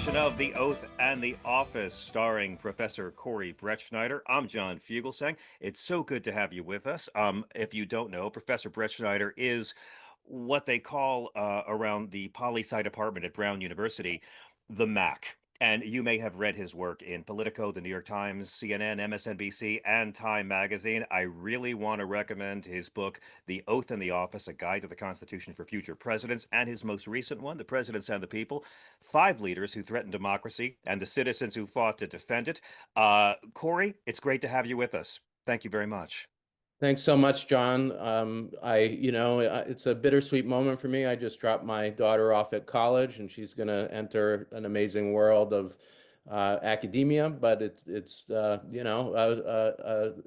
edition of The Oath and the Office, starring Professor Corey Brettschneider. I'm John Fugelsang. It's so good to have you with us. If you don't know, Professor Brettschneider is what they call around the poli-sci department at Brown University, the Mac. And you may have read his work in Politico, the New York Times, CNN, MSNBC, and Time Magazine. I really want to recommend his book, The Oath and the Office, A Guide to the Constitution for Future Presidents, and his most recent one, The Presidents and the People, Five Leaders Who Threatened Democracy and the Citizens Who Fought to Defend It. Corey, it's great to have you with us. Thank you very much. Thanks so much, John. It's a bittersweet moment for me. I just dropped my daughter off at college, and she's going to enter an amazing world of academia. But it's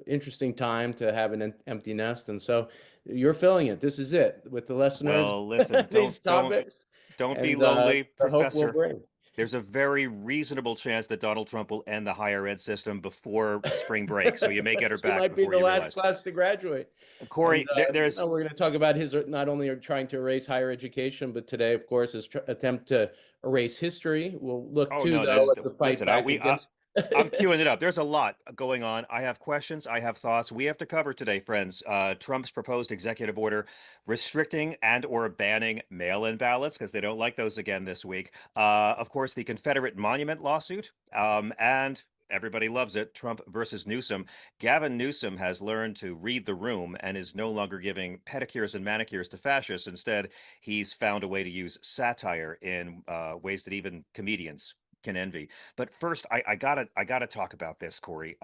interesting time to have an empty nest, and so you're filling it. This is it with the listeners. Well, listen, These topics, don't be and lonely, the hope will Professor. bring. There's a very reasonable chance that Donald Trump will end the higher ed system before spring break, so you may get her She back might be before the you last realize. class to graduate. And Corey, there's we're going to talk about his not only are trying to erase higher education, but today, of course, his attempt to erase history. We'll look oh too, no, though, at the fight listen, back against. I'm queuing it up. There's a lot going on. I have questions. I have thoughts. We have to cover today, friends. Trump's proposed executive order restricting and or banning mail-in ballots because they don't like those again this week. Of course, the Confederate Monument lawsuit, and everybody loves it. Trump versus Newsom. Gavin Newsom has learned to read the room and is no longer giving pedicures and manicures to fascists. Instead, he's found a way to use satire in ways that even comedians can envy. But first, I gotta talk about this, Corey.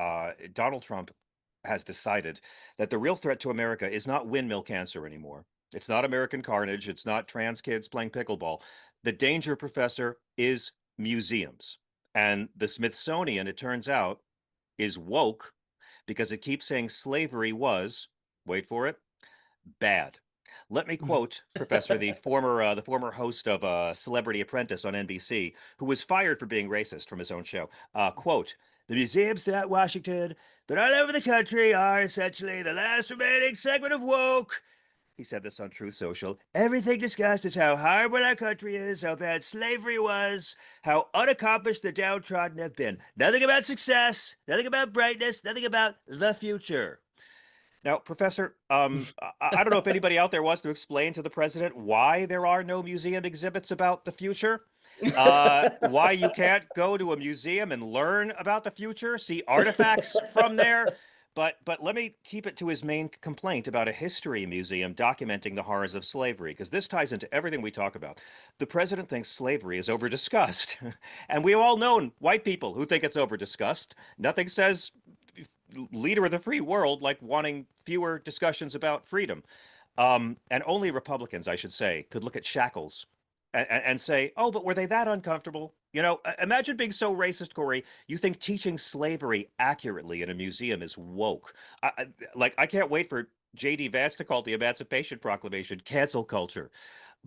Donald Trump has decided that the real threat to America is not windmill cancer anymore. It's not American carnage. It's not trans kids playing pickleball. The danger, Professor, is museums. And the Smithsonian, it turns out, is woke because it keeps saying slavery was, wait for it, bad. Let me quote Professor, the former host of Celebrity Apprentice on NBC, who was fired for being racist from his own show. Quote: "The museums throughout Washington, but all over the country, are essentially the last remaining segment of woke." He said this on Truth Social. "Everything discussed is how horrible our country is, how bad slavery was, how unaccomplished the downtrodden have been. Nothing about success, nothing about brightness, nothing about the future." Now, Professor, I don't know if anybody out there wants to explain to the president why there are no museum exhibits about the future, why you can't go to a museum and learn about the future, see artifacts from there. But let me keep it to his main complaint about a history museum documenting the horrors of slavery, because this ties into everything we talk about. The president thinks slavery is overdiscussed, and we've all known white people who think it's overdiscussed. Nothing says leader of the free world like wanting fewer discussions about freedom. And only Republicans, I should say, could look at shackles and say, oh, but were they that uncomfortable? You know, imagine being so racist, Corey. You think teaching slavery accurately in a museum is woke. I can't wait for J.D. Vance to call the Emancipation Proclamation cancel culture.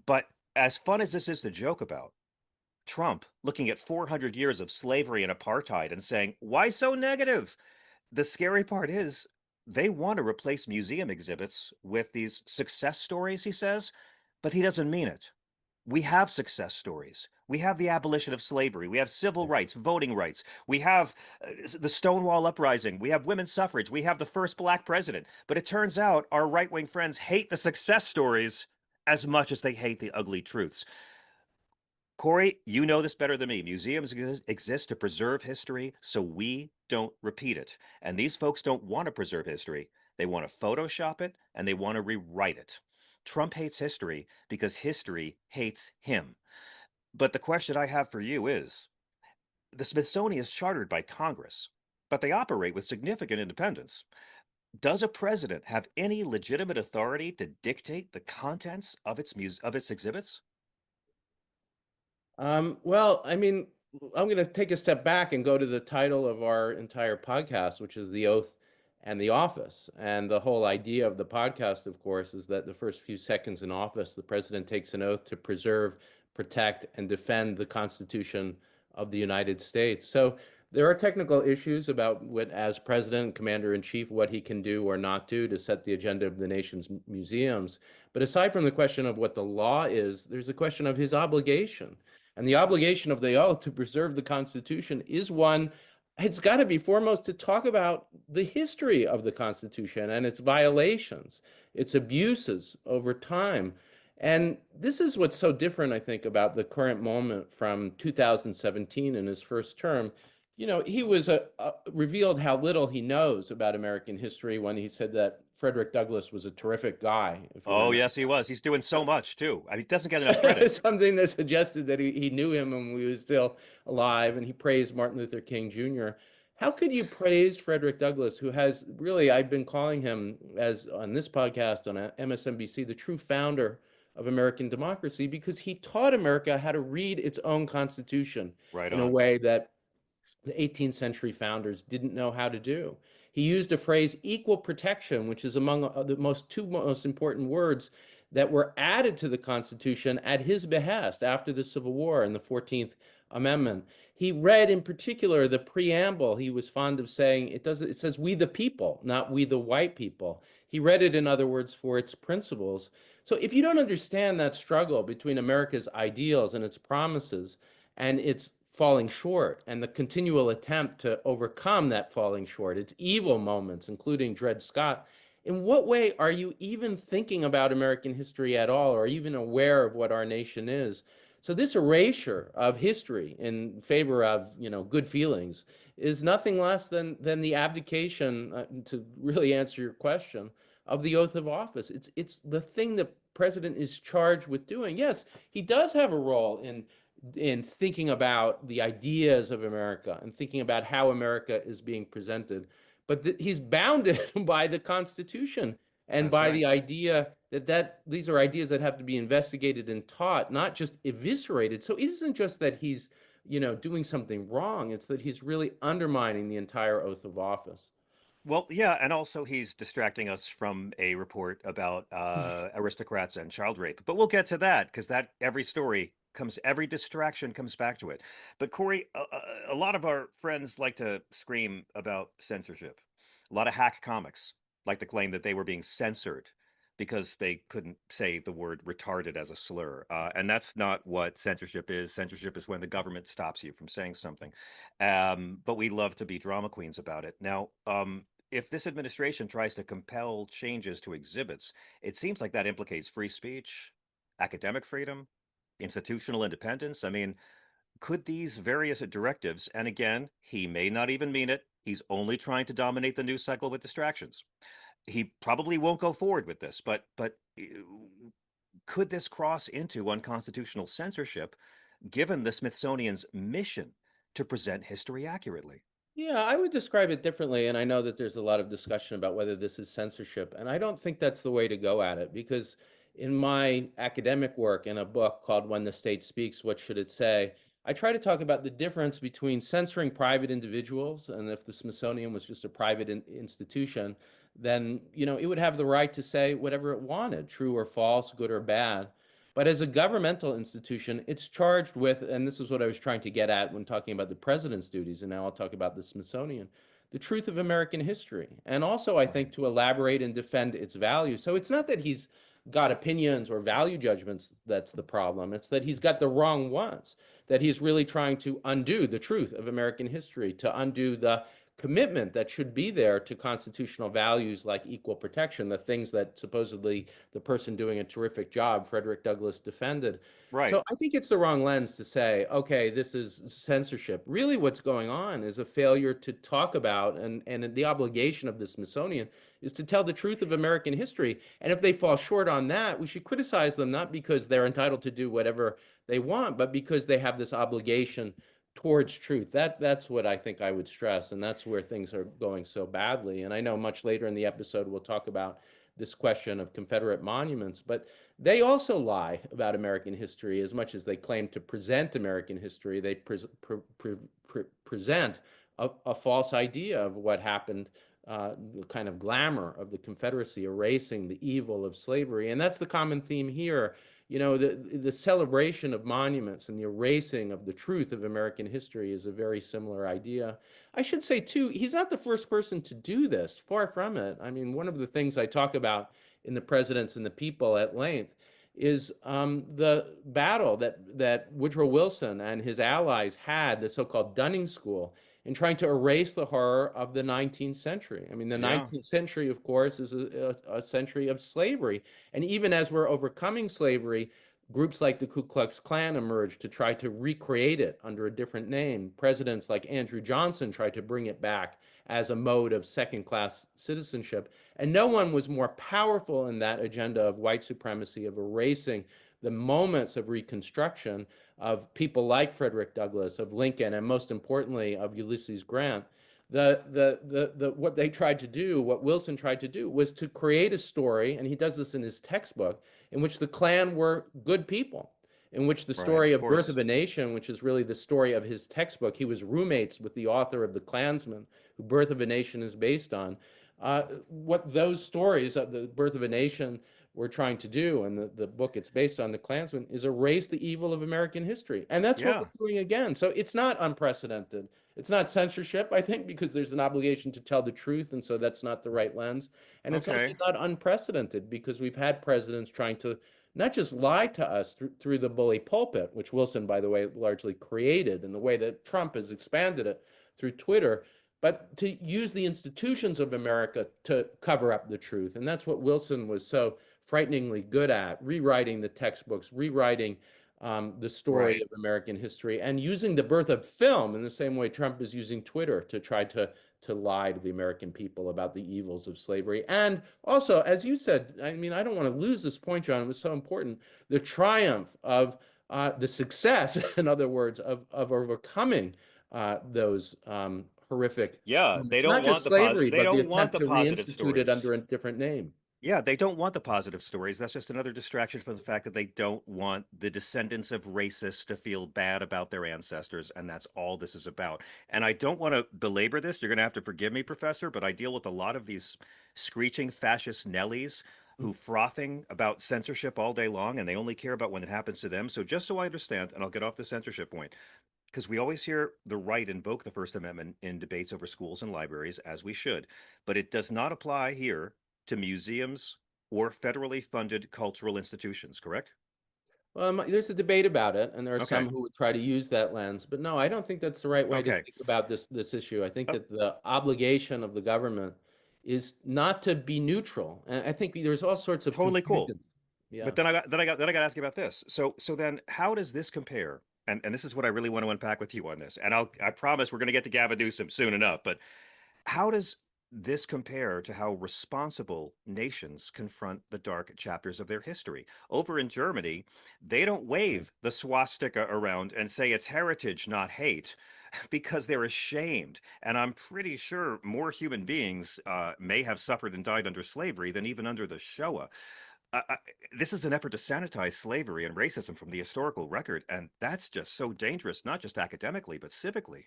But as fun as this is to joke about, Trump looking at 400 years of slavery and apartheid and saying, why so negative? The scary part is they want to replace museum exhibits with these success stories, he says, but he doesn't mean it. We have success stories. We have the abolition of slavery. We have civil rights, voting rights. We have the Stonewall Uprising. We have women's suffrage. We have the first black president. But it turns out our right wing friends hate the success stories as much as they hate the ugly truths. Corey, you know this better than me. Museums exist to preserve history so we don't repeat it. And these folks don't want to preserve history. They want to Photoshop it and they want to rewrite it. Trump hates history because history hates him. But the question I have for you is, the Smithsonian is chartered by Congress, but they operate with significant independence. Does a president have any legitimate authority to dictate the contents of its exhibits? Well, I mean, I'm going to take a step back and go to the title of our entire podcast, which is The Oath and the Office. And the whole idea of the podcast, of course, is that the first few seconds in office, the president takes an oath to preserve, protect, and defend the Constitution of the United States. So there are technical issues about what, as president, commander in chief, what he can do or not do to set the agenda of the nation's museums. But aside from the question of what the law is, there's a question of his obligation. And the obligation of the oath to preserve the Constitution is one, it's got to be foremost to talk about the history of the Constitution and its violations, its abuses over time. And this is what's so different, I think, about the current moment from 2017 in his first term. He was revealed how little he knows about American history when he said that Frederick Douglass was a terrific guy, if you Oh, remember. yes, he was. He's doing so much too. I mean, he doesn't get enough credit. Something that suggested that he knew him when he was still alive, and he praised Martin Luther King Jr. How could you praise Frederick Douglass, who has really, I've been calling him, as on this podcast on MSNBC, the true founder of American democracy, because he taught America how to read its own constitution Right in a on. way that the 18th century founders didn't know how to do. He used a phrase, equal protection, which is among the two most important words that were added to the Constitution at his behest after the Civil War and the 14th Amendment. He read in particular the preamble. He was fond of saying it says we the people, not we the white people. He read it, in other words, for its principles. So if you don't understand that struggle between America's ideals and its promises and its falling short and the continual attempt to overcome that falling short, its evil moments, including Dred Scott, in what way are you even thinking about American history at all, or even aware of what our nation is? So this erasure of history in favor of, good feelings is nothing less than the abdication, to really answer your question, of the oath of office. It's the thing the president is charged with doing. Yes, he does have a role in thinking about the ideas of America and thinking about how America is being presented. But he's bounded by the Constitution and That's by right. the idea that these are ideas that have to be investigated and taught, not just eviscerated. So it isn't just that he's, doing something wrong. It's that he's really undermining the entire oath of office. Well, yeah, and also he's distracting us from a report about aristocrats and child rape. But we'll get to that because that every distraction comes back to it. But Corey, a lot of our friends like to scream about censorship. A lot of hack comics like to claim that they were being censored because they couldn't say the word retarded as a slur. And that's not what censorship is. Censorship is when the government stops you from saying something. But we love to be drama queens about it. Now, if this administration tries to compel changes to exhibits, it seems like that implicates free speech, academic freedom, institutional independence. I mean, could these various directives, and again, he may not even mean it, he's only trying to dominate the news cycle with distractions. He probably won't go forward with this, but could this cross into unconstitutional censorship given the Smithsonian's mission to present history accurately? Yeah, I would describe it differently. And I know that there's a lot of discussion about whether this is censorship. And I don't think that's the way to go at it, because in my academic work in a book called When the State Speaks, What Should It Say? I try to talk about the difference between censoring private individuals. And if the Smithsonian was just a private institution, then, it would have the right to say whatever it wanted, true or false, good or bad. But as a governmental institution, it's charged with, and this is what I was trying to get at when talking about the president's duties, and now I'll talk about the Smithsonian, the truth of American history. And also, I think, to elaborate and defend its values. So it's not that he's got opinions or value judgments that's the problem. It's that he's got the wrong ones, that he's really trying to undo the truth of American history, to undo the commitment that should be there to constitutional values like equal protection, the things that supposedly the person doing a terrific job, Frederick Douglass, defended. Right. So I think it's the wrong lens to say, okay, this is censorship. Really, what's going on is a failure to talk about, and the obligation of the Smithsonian is to tell the truth of American history. And if they fall short on that, we should criticize them, not because they're entitled to do whatever they want, but because they have this obligation towards truth. That's what I think I would stress, and that's where things are going so badly. And I know much later in the episode we'll talk about this question of Confederate monuments, but they also lie about American history as much as they claim to present American history. They present a false idea of what happened, the kind of glamour of the Confederacy, erasing the evil of slavery. And that's the common theme here. The celebration of monuments and the erasing of the truth of American history is a very similar idea. I should say, too, he's not the first person to do this. Far from it. I mean, one of the things I talk about in The Presidents and the People at length is the battle that Woodrow Wilson and his allies had, the so-called Dunning School, in trying to erase the horror of the 19th century. I mean, the Yeah, 19th century, of course, is a century of slavery. And even as we're overcoming slavery, groups like the Ku Klux Klan emerged to try to recreate it under a different name. Presidents like Andrew Johnson tried to bring it back as a mode of second-class citizenship. And no one was more powerful in that agenda of white supremacy, of erasing the moments of Reconstruction of people like Frederick Douglass, of Lincoln, and most importantly, of Ulysses Grant. What they tried to do, what Wilson tried to do, was to create a story, and he does this in his textbook, in which the Klan were good people, in which the right, story of of Birth course. of a Nation, which is really the story of his textbook, he was roommates with the author of The Klansman, who Birth of a Nation is based on. What those stories of the Birth of a Nation were trying to do, and the book it's based on, The Klansman, is erase the evil of American history. And that's what we're Yeah, doing again. So it's not unprecedented. It's not censorship, I think, because there's an obligation to tell the truth, and so that's not the right lens. And it's also okay. not unprecedented because we've had presidents trying to not just lie to us through the bully pulpit, which Wilson, by the way, largely created, and the way that Trump has expanded it through Twitter, but to use the institutions of America to cover up the truth. And that's what Wilson was so frighteningly good at, rewriting the textbooks, rewriting the story Right. of American history, and using the birth of film in the same way Trump is using Twitter to try to lie to the American people about the evils of slavery. And also, as you said, I mean, I don't want to lose this point, John, it was so important, the triumph of the success, in other words, of overcoming those horrific Yeah, they moments, don't not want just the positive. slavery, They but the don't want attempt the to positive reinstitute it stories. under a different name. Yeah, they don't want the positive stories. That's just another distraction from the fact that they don't want the descendants of racists to feel bad about their ancestors, and that's all this is about. And I don't want to belabor this. You're going to have to forgive me, Professor, but I deal with a lot of these screeching fascist Nellies who frothing about censorship all day long, and they only care about when it happens to them. So just so I understand, and I'll get off the censorship point, because we always hear the right invoke the First Amendment in debates over schools and libraries, as we should, but it does not apply here to museums or federally funded cultural institutions, correct? There's a debate about it, and there are some Okay. who would try to use that lens. But no, I don't think that's the right way to Okay. think about this issue. I think Oh, that the obligation of the government is not to be neutral. And I think there's all sorts of totally cool. confusion. Yeah. But then I got to ask you about this. So then how does this compare? And this is what I really want to unpack with you on this. And I promise we're going to get to Gavin Newsom soon enough, but how does this compare to how responsible nations confront the dark chapters of their history? Over in Germany, they don't wave the swastika around and say it's heritage, not hate, because they're ashamed. And I'm pretty sure more human beings may have suffered and died under slavery than even under the Shoah. This is an effort to sanitize slavery and racism from the historical record, and that's just so dangerous, not just academically, but civically.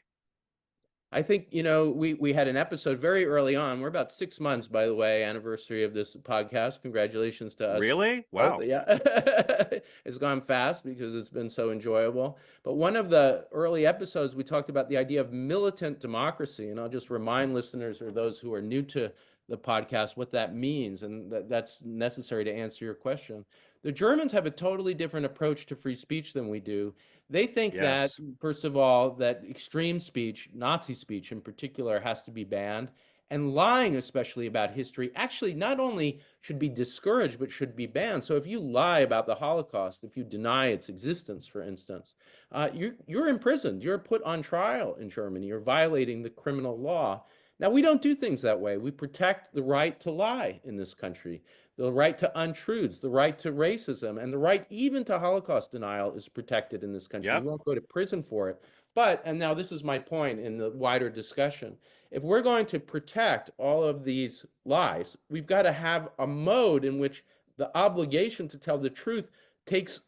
I think, we had an episode very early on. We're about 6 months, by the way, anniversary of this podcast. Congratulations to us Really? both. Wow. Yeah. It's gone fast because it's been so enjoyable. But one of the early episodes, we talked about the idea of militant democracy. And I'll just remind listeners or those who are new to the podcast what that means. And that's necessary to answer your question. The Germans have a totally different approach to free speech than we do. They think that, Yes. first of all, that extreme speech, Nazi speech in particular, has to be banned. And lying, especially about history, actually not only should be discouraged, but should be banned. So if you lie about the Holocaust, if you deny its existence, for instance, you're imprisoned. You're put on trial in Germany. You're violating the criminal law. Now, we don't do things that way. We protect the right to lie in this country. The right to untruths, the right to racism, and the right even to Holocaust denial is protected in this country. You Yep. won't go to prison for it. But, and now this is my point in the wider discussion, if we're going to protect all of these lies, we've got to have a mode in which the obligation to tell the truth takes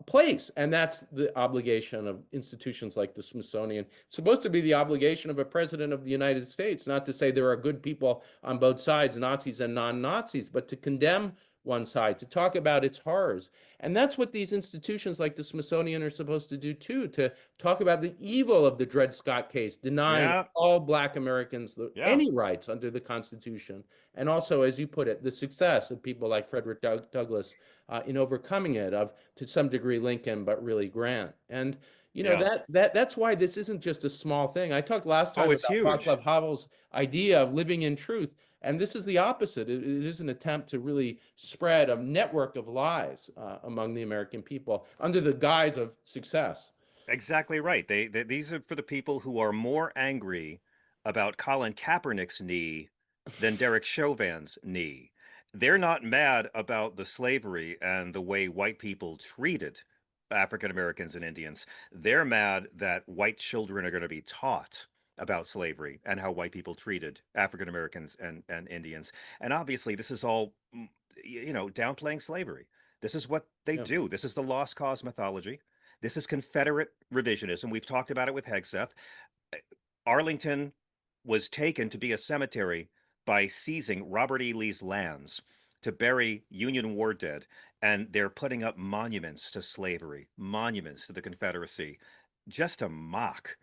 place. And that's the obligation of institutions like the Smithsonian. It's supposed to be the obligation of a president of the United States, not to say there are good people on both sides, Nazis and non Nazis, but to condemn one side, to talk about its horrors. And that's what these institutions like the Smithsonian are supposed to do too, to talk about the evil of the Dred Scott case, denying Yeah, all Black Americans yeah. any rights under the Constitution. And also, as you put it, the success of people like Frederick Douglass in overcoming it, of to some degree Lincoln, but really Grant. And Yeah. that's why this isn't just a small thing. I talked last Oh, time it's about huge. Václav Havel's idea of living in truth, and this is the opposite. It is an attempt to really spread a network of lies among the American people under the guise of success. Exactly right. These are for the people who are more angry about Colin Kaepernick's knee than Derek Chauvin's knee. They're not mad about the slavery and the way white people treated African Americans and Indians. They're mad that white children are going to be taught about slavery and how white people treated African Americans and Indians. And obviously, this is all, downplaying slavery. This is what they Yeah. do. This is the lost cause mythology. This is Confederate revisionism. We've talked about it with Hegseth. Arlington was taken to be a cemetery by seizing Robert E. Lee's lands to bury Union war dead. And they're putting up monuments to slavery, monuments to the Confederacy, just to mock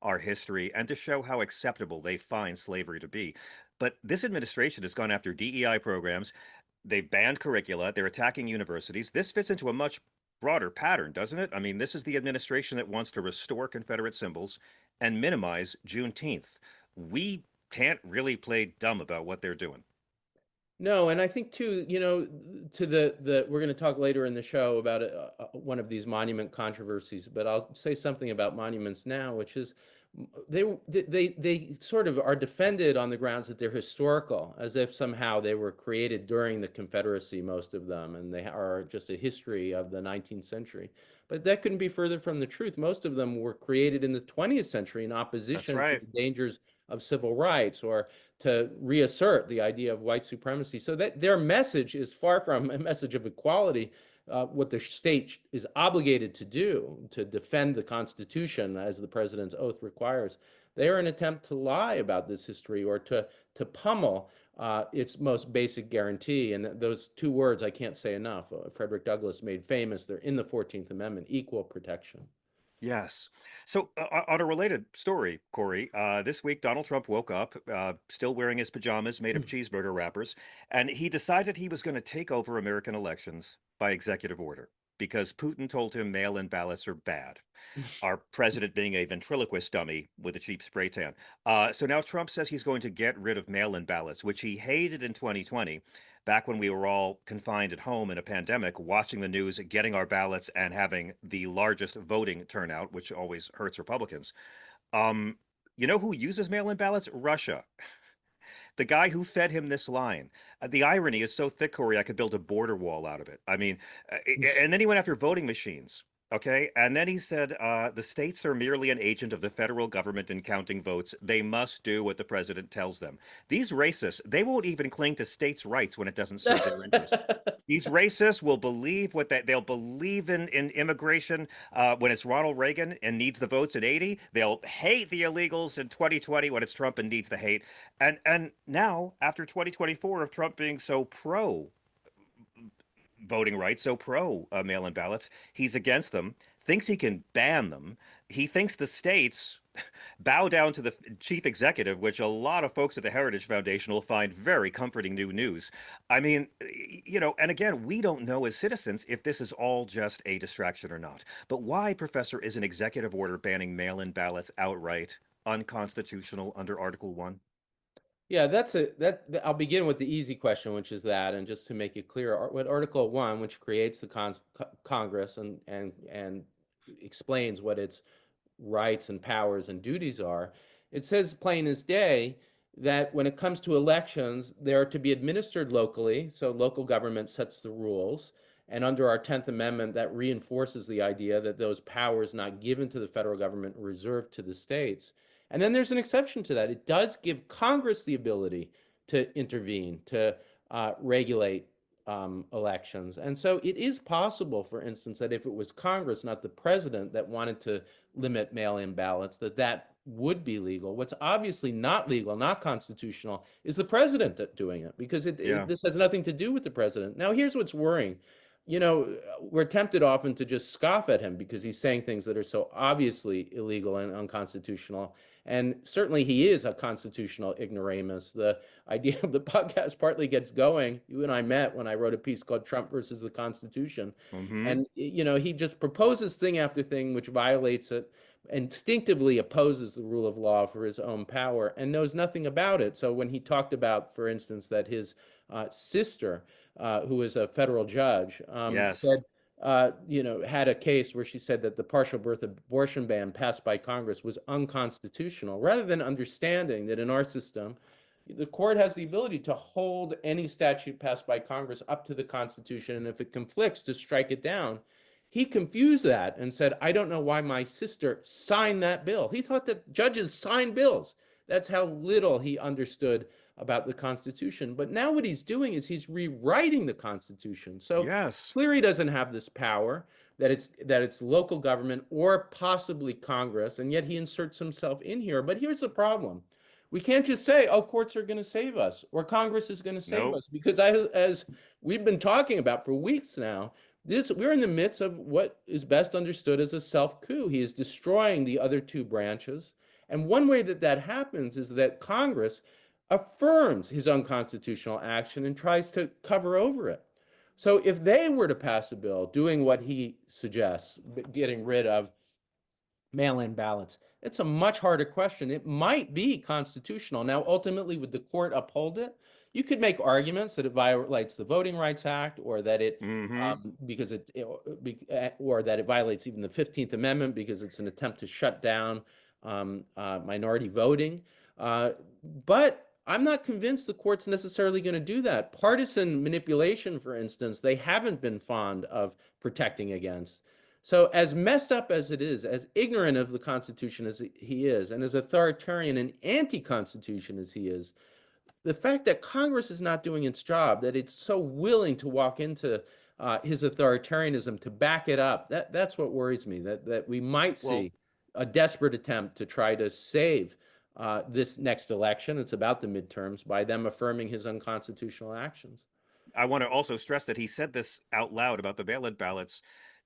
our history and to show how acceptable they find slavery to be. But this administration has gone after DEI programs. They've banned curricula. They're attacking universities. This fits into a much broader pattern, doesn't it? I mean, this is the administration that wants to restore Confederate symbols and minimize Juneteenth. We can't really play dumb about what they're doing. No, and I think too, to the we're going to talk later in the show about one of these monument controversies, but I'll say something about monuments now, which is they sort of are defended on the grounds that they're historical, as if somehow they were created during the Confederacy, most of them, and they are just a history of the 19th century. But that couldn't be further from the truth. Most of them were created in the 20th century in That's opposition to right. the dangers of civil rights, or to reassert the idea of white supremacy. So that their message is far from a message of equality. What the state is obligated to do, to defend the Constitution as the president's oath requires, they are an attempt to lie about this history, or to pummel its most basic guarantee. And those two words I can't say enough. Frederick Douglass made famous. They're in the 14th Amendment: equal protection. Yes. So, on a related story, Corey, this week Donald Trump woke up, still wearing his pajamas made of cheeseburger wrappers, and he decided he was going to take over American elections by executive order because Putin told him mail-in ballots are bad. Our president being a ventriloquist dummy with a cheap spray tan. So now Trump says he's going to get rid of mail in ballots, which he hated in 2020, back when we were all confined at home in a pandemic, watching the news, getting our ballots, and having the largest voting turnout, which always hurts Republicans. Um, you know who uses mail in ballots? Russia. The guy who fed him this line. The irony is so thick, Corey, I could build a border wall out of it. I mean, and then he went after voting machines. Okay. And then he said, the states are merely an agent of the federal government in counting votes. They must do what the president tells them. These racists, they won't even cling to states' rights when it doesn't serve their interest. These racists will believe what they'll believe in immigration when it's Ronald Reagan and needs the votes at 80. They'll hate the illegals in 2020 when it's Trump and needs the hate. And now, after 2024 of Trump being so pro voting rights, so pro mail-in ballots, he's against them, thinks he can ban them. He thinks the states bow down to the chief executive, which a lot of folks at the Heritage Foundation will find very comforting new news. I mean, and again, we don't know as citizens if this is all just a distraction or not. But why, Professor, is an executive order banning mail-in ballots outright unconstitutional under Article 1? Yeah, I'll begin with the easy question, which is that, and just to make it clear, what Article 1, which creates the Congress and explains what its rights and powers and duties are, it says plain as day that when it comes to elections, they are to be administered locally, so local government sets the rules. And under our 10th Amendment, that reinforces the idea that those powers not given to the federal government are reserved to the states. And then there's an exception to that. It does give Congress the ability to intervene, to regulate elections. And so it is possible, for instance, that if it was Congress, not the president, that wanted to limit mail-in ballots, that would be legal. What's obviously not legal, not constitutional, is the president doing it, because Yeah. this has nothing to do with the president. Now, here's what's worrying. We're tempted often to just scoff at him because he's saying things that are so obviously illegal and unconstitutional. And certainly he is a constitutional ignoramus. The idea of the podcast partly gets going. You and I met when I wrote a piece called Trump versus the Constitution. Hmm. And, he just proposes thing after thing which violates it, instinctively opposes the rule of law for his own power, and knows nothing about it. So when he talked about, for instance, that his sister, who is a federal judge, Yes. said, had a case where she said that the partial birth abortion ban passed by Congress was unconstitutional, rather than understanding that in our system, the court has the ability to hold any statute passed by Congress up to the Constitution, and if it conflicts, to strike it down. He confused that and said, I don't know why my sister signed that bill. He thought that judges signed bills. That's how little he understood about the Constitution. But now what he's doing is he's rewriting the Constitution. So Yes. clearly doesn't have this power, that it's local government or possibly Congress, and yet he inserts himself in here. But here's the problem. We can't just say, oh, courts are going to save us or Congress is going to save Nope. us, because as we've been talking about for weeks now, we're in the midst of what is best understood as a self-coup. He is destroying the other two branches. And one way that that happens is that Congress affirms his unconstitutional action and tries to cover over it. So if they were to pass a bill doing what he suggests, getting rid of mail-in ballots, it's a much harder question. It might be constitutional. Now, ultimately, would the court uphold it? You could make arguments that it violates the Voting Rights Act, or that it, Hmm. because or that it violates even the 15th Amendment because it's an attempt to shut down minority voting. Uh, but I'm not convinced the court's necessarily going to do that. Partisan manipulation, for instance, they haven't been fond of protecting against. So, as messed up as it is, as ignorant of the Constitution as he is, and as authoritarian and anti Constitution as he is, the fact that Congress is not doing its job, that it's so willing to walk into his authoritarianism to back it up, that's what worries me, that we might Well, see a desperate attempt to try to save this next election. It's about the midterms, by them affirming his unconstitutional actions. I want to also stress that he said this out loud about the mail-in ballots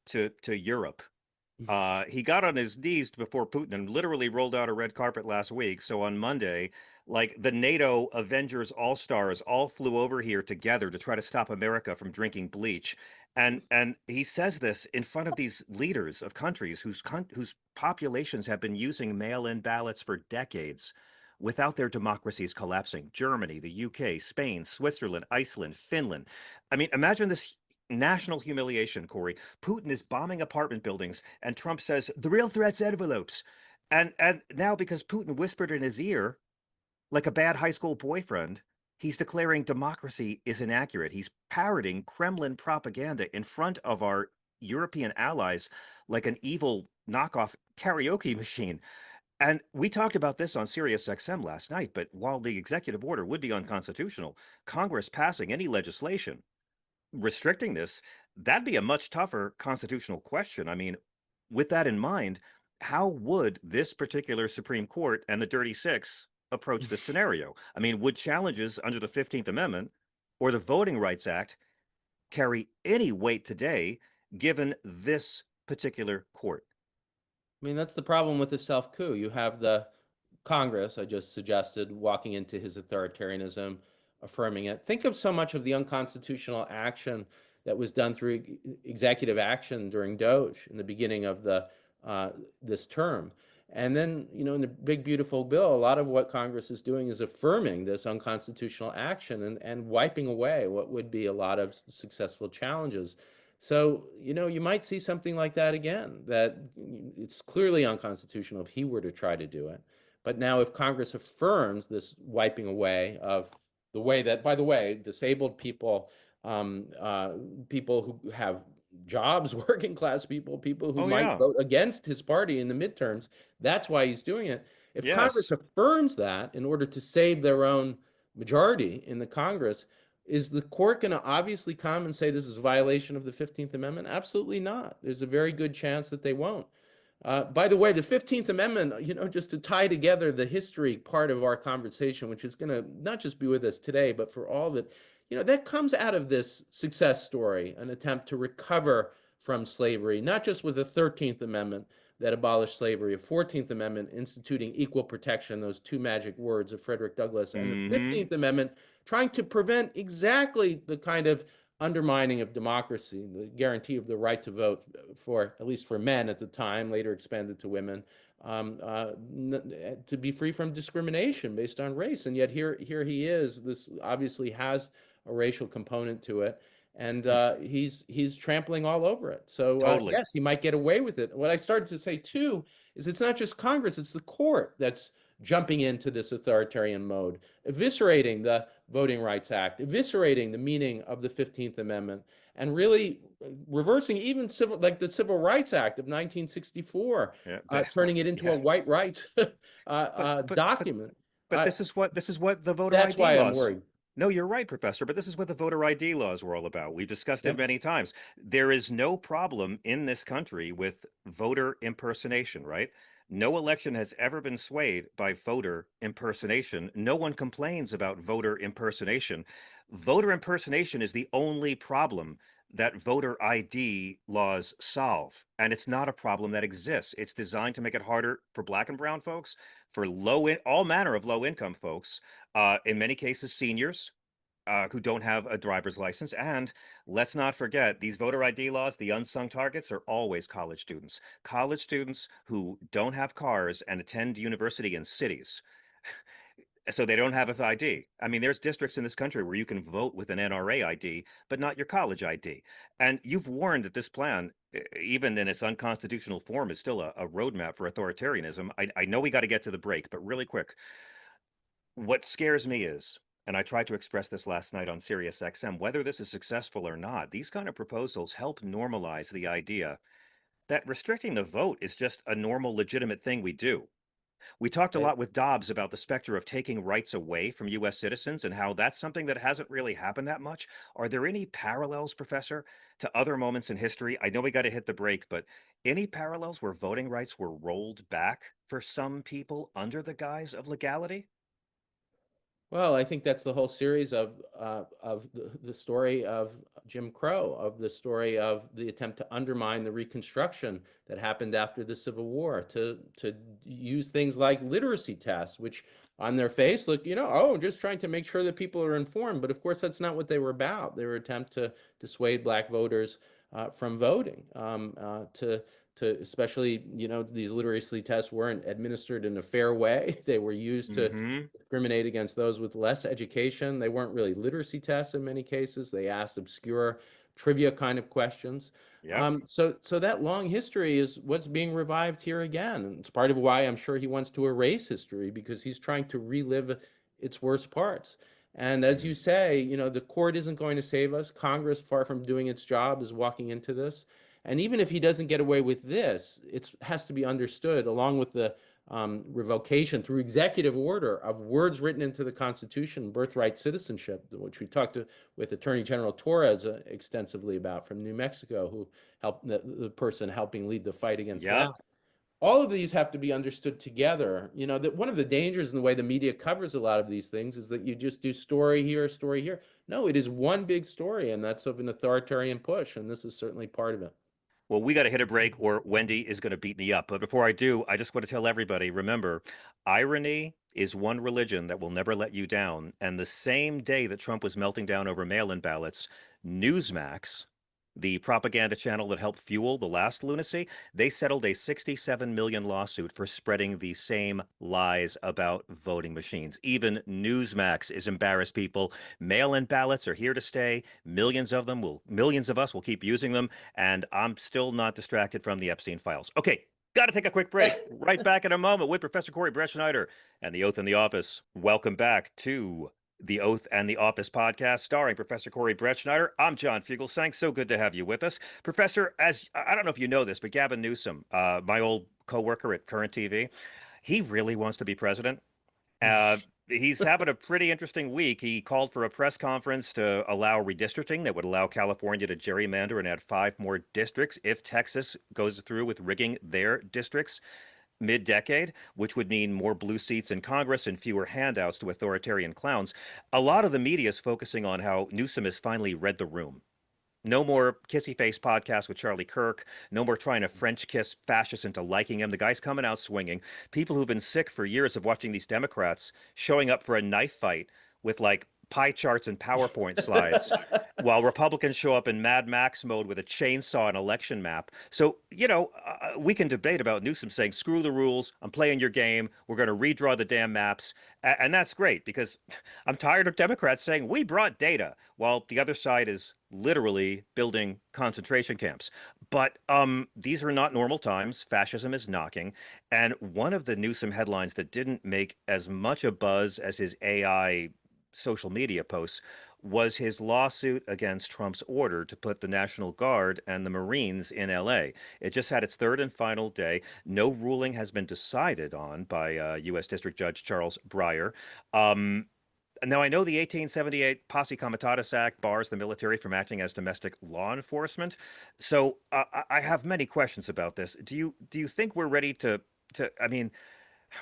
to Europe. He got on his knees before Putin and literally rolled out a red carpet last week. So on Monday, like the NATO Avengers All-Stars all flew over here together to try to stop America from drinking bleach. And he says this in front of these leaders of countries whose populations have been using mail-in ballots for decades without their democracies collapsing. Germany, the UK, Spain, Switzerland, Iceland, Finland. I mean, imagine this national humiliation, Corey. Putin is bombing apartment buildings, and Trump says the real threat's envelopes. And now because Putin whispered in his ear, like a bad high school boyfriend, he's declaring democracy is inaccurate. He's parroting Kremlin propaganda in front of our European allies like an evil knockoff karaoke machine. And we talked about this on Sirius XM last night, but while the executive order would be unconstitutional, Congress passing any legislation restricting this, that'd be a much tougher constitutional question. I mean, with that in mind, how would this particular Supreme Court and the Dirty Six approach this scenario? I mean, would challenges under the 15th Amendment or the Voting Rights Act carry any weight today, given this particular court? I mean, that's the problem with the self coup. You have the Congress, I just suggested, walking into his authoritarianism, affirming it. Think of so much of the unconstitutional action that was done through executive action during Doge in the beginning of this term. And then, in the big, beautiful bill, a lot of what Congress is doing is affirming this unconstitutional action, and wiping away what would be a lot of successful challenges. So, you might see something like that again, that it's clearly unconstitutional if he were to try to do it. But now, if Congress affirms this wiping away of the way that, by the way, disabled people, people who have jobs, working class people, people who Oh, might yeah. vote against his party in the midterms, that's why he's doing it. If Congress Yes. affirms that in order to save their own majority in the Congress, is the court going to obviously come and say this is a violation of the 15th Amendment? Absolutely not. There's a very good chance that they won't. By the way, the 15th Amendment, just to tie together the history part of our conversation, which is going to not just be with us today, but for all of it, that comes out of this success story, an attempt to recover from slavery, not just with the 13th Amendment that abolished slavery, a 14th Amendment instituting equal protection, those two magic words of Frederick Douglass, and the Hmm. 15th Amendment trying to prevent exactly the kind of undermining of democracy, the guarantee of the right to vote for, at least for men at the time, later expanded to women, to be free from discrimination based on race. And yet here he is. This obviously has a racial component to it, and he's trampling all over it. So Totally. yes, he might get away with it. What I started to say too is it's not just Congress; it's the court that's jumping into this authoritarian mode, eviscerating the Voting Rights Act, eviscerating the meaning of the 15th Amendment, and really reversing even like the Civil Rights Act of 1964, Yeah. turning it into Yeah. a white rights But but but document. but Uh, this is what the voter that's ID why I'm laws. worried. No, you're right, Professor, but this is what the voter ID laws were all about. We've discussed it Yep. many times. There is no problem in this country with voter impersonation, right? No election has ever been swayed by voter impersonation. No one complains about voter impersonation. Voter impersonation is the only problem that voter ID laws solve. And it's not a problem that exists. It's designed to make it harder for black and brown folks, for all manner of low income folks, in many cases, seniors who don't have a driver's license. And let's not forget, these voter ID laws, the unsung targets are always college students who don't have cars and attend university in cities. So they don't have an ID. I mean, there's districts in this country where you can vote with an NRA ID, but not your college ID. And you've warned that this plan, even in its unconstitutional form, is still a roadmap for authoritarianism. I know we got to get to the break, but really quick, what scares me is, and I tried to express this last night on Sirius XM, whether this is successful or not, these kind of proposals help normalize the idea that restricting the vote is just a normal, legitimate thing we do. We talked a lot with Dobbs about the specter of taking rights away from U.S. citizens and how that's something that hasn't really happened that much. Are there any parallels, Professor, to other moments in history? I know we got to hit the break, but any parallels where voting rights were rolled back for some people under the guise of legality? Well, I think that's the whole series of the story of Jim Crow, of the story of the attempt to undermine the Reconstruction that happened after the Civil War, to use things like literacy tests, which on their face look, oh, just trying to make sure that people are informed. But of course, that's not what they were about. They were an attempt to dissuade black voters from voting, to especially, these literacy tests weren't administered in a fair way. They were used to Mm-hmm. discriminate against those with less education. They weren't really literacy tests in many cases. They asked obscure trivia kind of questions. Yep. So that long history is what's being revived here again. And it's part of why I'm sure he wants to erase history, because he's trying to relive its worst parts. And as you Mm. say, the court isn't going to save us. Congress, far from doing its job, is walking into this. And even if he doesn't get away with this, it has to be understood, along with the revocation through executive order of words written into the Constitution, birthright citizenship, which we talked with Attorney General Torres extensively about from New Mexico, who helped the person helping lead the fight against that. Yep. All of these have to be understood together. That one of the dangers in the way the media covers a lot of these things is that you just do story here, story here. No, it is one big story, and that's of an authoritarian push, and this is certainly part of it. Well, we got to hit a break or Wendy is going to beat me up. But before I do, I just want to tell everybody, remember, irony is one religion that will never let you down. And the same day that Trump was melting down over mail-in ballots, Newsmax, the propaganda channel that helped fuel the last lunacy, they settled a 67 million lawsuit for spreading the same lies about voting machines. Even Newsmax is embarrassed, people. Mail-in ballots are here to stay. Millions of us will keep using them, and I'm still not distracted from the Epstein files. Okay, got to take a quick break. Right back in a moment with Professor Corey Brettschneider and the Oath in the Office. Welcome back to the Oath and the Office podcast, starring Professor Corey Brettschneider. I'm John Fugelsang. So good to have you with us. Professor, as I don't know if you know this, but Gavin Newsom, my old coworker at Current TV, he really wants to be president. He's having a pretty interesting week. He called for a press conference to allow redistricting that would allow California to gerrymander and add 5 more districts if Texas goes through with rigging their districts mid-decade, which would mean more blue seats in Congress and fewer handouts to authoritarian clowns. A lot of the media is focusing on how Newsom has finally read the room. No more kissy face podcast with Charlie Kirk. No more trying to French kiss fascists into liking him. The guy's coming out swinging. People who've been sick for years of watching these Democrats showing up for a knife fight with like pie charts and PowerPoint slides, while Republicans show up in Mad Max mode with a chainsaw and election map. So, we can debate about Newsom saying, screw the rules. I'm playing your game. We're going to redraw the damn maps. And that's great because I'm tired of Democrats saying, we brought data, while the other side is literally building concentration camps. But these are not normal times. Fascism is knocking. And one of the Newsom headlines that didn't make as much a buzz as his AI social media posts was his lawsuit against Trump's order to put the National Guard and the Marines in LA. It just had its third and final day. No ruling has been decided on by U.S. District Judge Charles Breyer. Now, I know the 1878 Posse Comitatus Act bars the military from acting as domestic law enforcement. So I have many questions about this. Do you think we're ready I mean,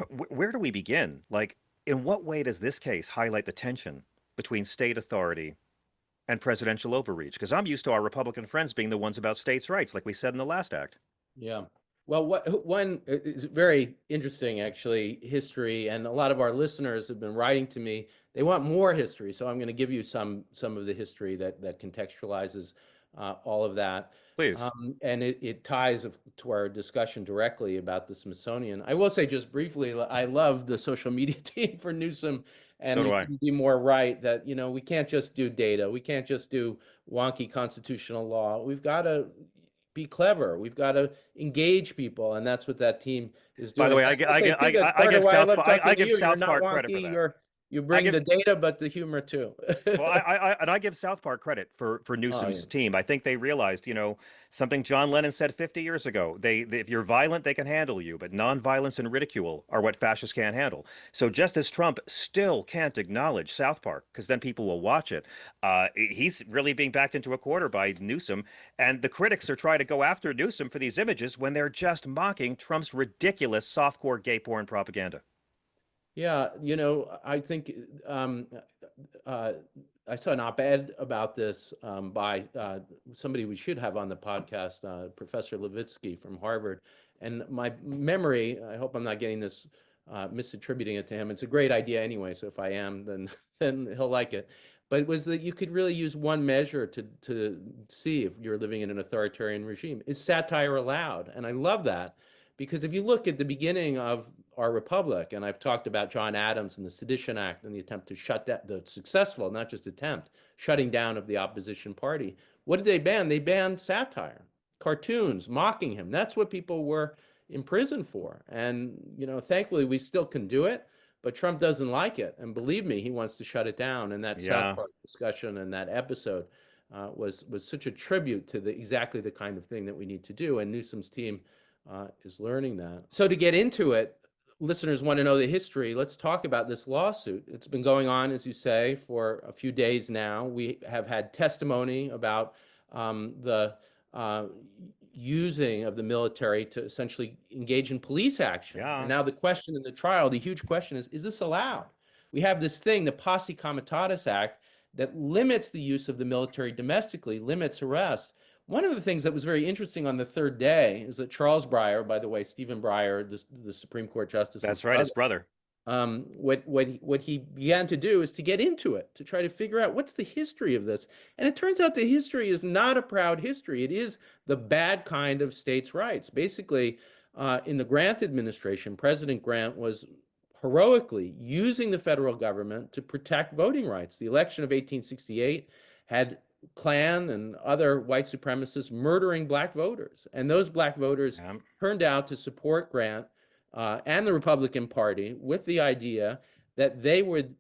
where do we begin? Like, in what way does this case highlight the tension between state authority and presidential overreach? Because I'm used to our Republican friends being the ones about states' rights, like we said in the last act. Yeah. Well, one is very interesting, actually, history, and a lot of our listeners have been writing to me. They want more history, so I'm going to give you some of the history that contextualizes all of that. Please. And it ties to our discussion directly about the Smithsonian. I will say just briefly, I love the social media team for Newsom, So and do you I. can be more right that, we can't just do data. We can't just do wonky constitutional law. We've got to be clever. We've got to engage people, and that's what that team is By the doing. way, I will say too, that's I part give of why I love I talking to give you. You're South not Park credit for wonky. that. You I bring give the data, but the humor too. Well, I give South Park credit for Oh yeah. Newsom's team. I think they realized, something John Lennon said 50 years ago. If you're violent, they can handle you, but nonviolence and ridicule are what fascists can't handle. So just as Trump still can't acknowledge South Park, because then people will watch it, he's really being backed into a corner by Newsom, and the critics are trying to go after Newsom for these images when they're just mocking Trump's ridiculous softcore gay porn propaganda. Yeah, I think uh, I saw an op-ed about this by somebody we should have on the podcast, Professor Levitsky from Harvard. And my memory, I hope I'm not getting this misattributing it to him. It's a great idea anyway, so if I am, then then he'll like it. But it was that you could really use one measure to see if you're living in an authoritarian regime. Is satire allowed? And I love that because if you look at the beginning of our republic, and I've talked about John Adams and the Sedition Act and the attempt to shut that, the successful, not just attempt, shutting down of the opposition party. What did they ban? They banned satire, cartoons, mocking him. That's what people were in prison for. And, thankfully we still can do it, but Trump doesn't like it. And believe me, he wants to shut it down. And that South Yeah. Park discussion and that episode was such a tribute to exactly the kind of thing that we need to do. And Newsom's team is learning that. So to get into it, listeners want to know the history. Let's talk about this lawsuit. It's been going on, as you say, for a few days now. We have had testimony about the using of the military to essentially engage in police action. And Yeah. now the question in the trial, the huge question is this allowed? We have this thing, the Posse Comitatus Act, that limits the use of the military domestically, limits arrest. One of the things that was very interesting on the third day is that Charles Breyer, by the way, Stephen Breyer, the Supreme Court Justice's That's right, his brother, brother. what he began to do is to get into it, to try to figure out what's the history of this. And it turns out the history is not a proud history. It is the bad kind of states' rights. Basically, in the Grant administration, President Grant was heroically using the federal government to protect voting rights. The election of 1868 had Klan and other white supremacists murdering black voters. And those black voters Yeah. turned out to support Grant and the Republican Party with the idea that they would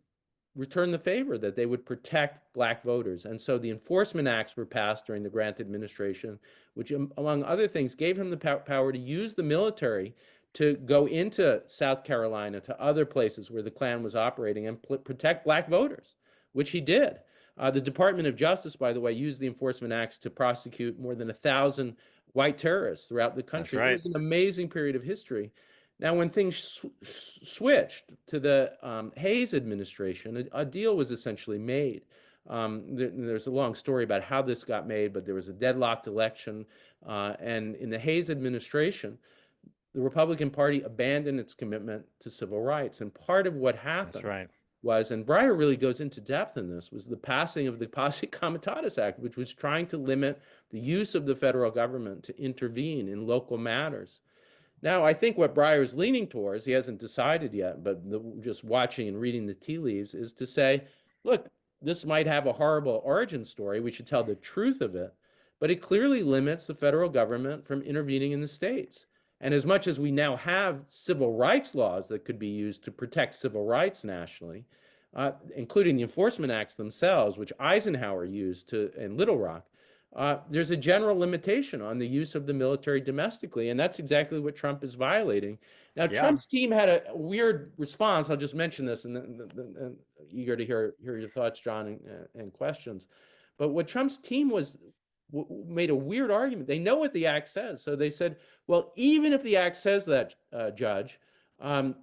return the favor, that they would protect black voters. And so the enforcement acts were passed during the Grant administration, which, among other things, gave him the power to use the military to go into South Carolina, to other places where the Klan was operating and protect black voters, which he did. The Department of Justice, by the way, used the enforcement acts to prosecute more than 1,000 white terrorists throughout the That's country. It right. was an amazing period of history. Now, when things switched to the Hayes administration, a deal was essentially made. There's a long story about how this got made, but there was a deadlocked election. And in the Hayes administration, the Republican Party abandoned its commitment to civil rights. And part of what That's happened right. was, and Breyer really goes into depth in this, was the passing of the Posse Comitatus Act, which was trying to limit the use of the federal government to intervene in local matters. Now, I think what Breyer is leaning towards, he hasn't decided yet, but just watching and reading the tea leaves, is to say, look, this might have a horrible origin story. We should tell the truth of it, but it clearly limits the federal government from intervening in the states. And as much as we now have civil rights laws that could be used to protect civil rights nationally, including the enforcement acts themselves, which Eisenhower used in Little Rock, there's a general limitation on the use of the military domestically, and that's exactly what Trump is violating. Now, Yeah. Trump's team had a weird response. I'll just mention this, and eager to hear your thoughts, John, and questions. But what Trump's team made a weird argument. They know what the act says, so they said, "Well, even if the act says that, Judge,